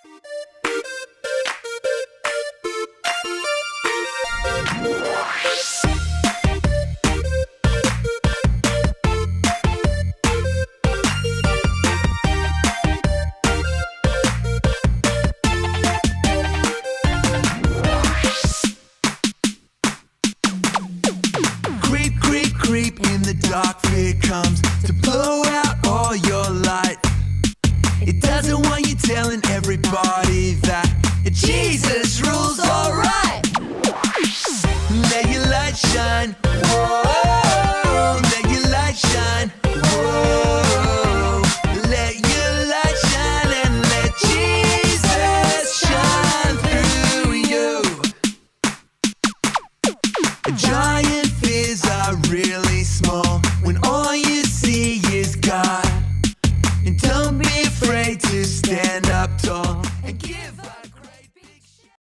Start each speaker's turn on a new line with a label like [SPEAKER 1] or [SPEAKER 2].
[SPEAKER 1] Creep, creep, creep in the dark, fear comes to blow out all your light. It doesn't want you telling everybody that Jesus rules, alright. Let your light shine, whoa. Let your light shine, whoa. Let your light shine and let Jesus shine through you. Giant fears are really small when all you see is God. And don't be afraid to stand up tall and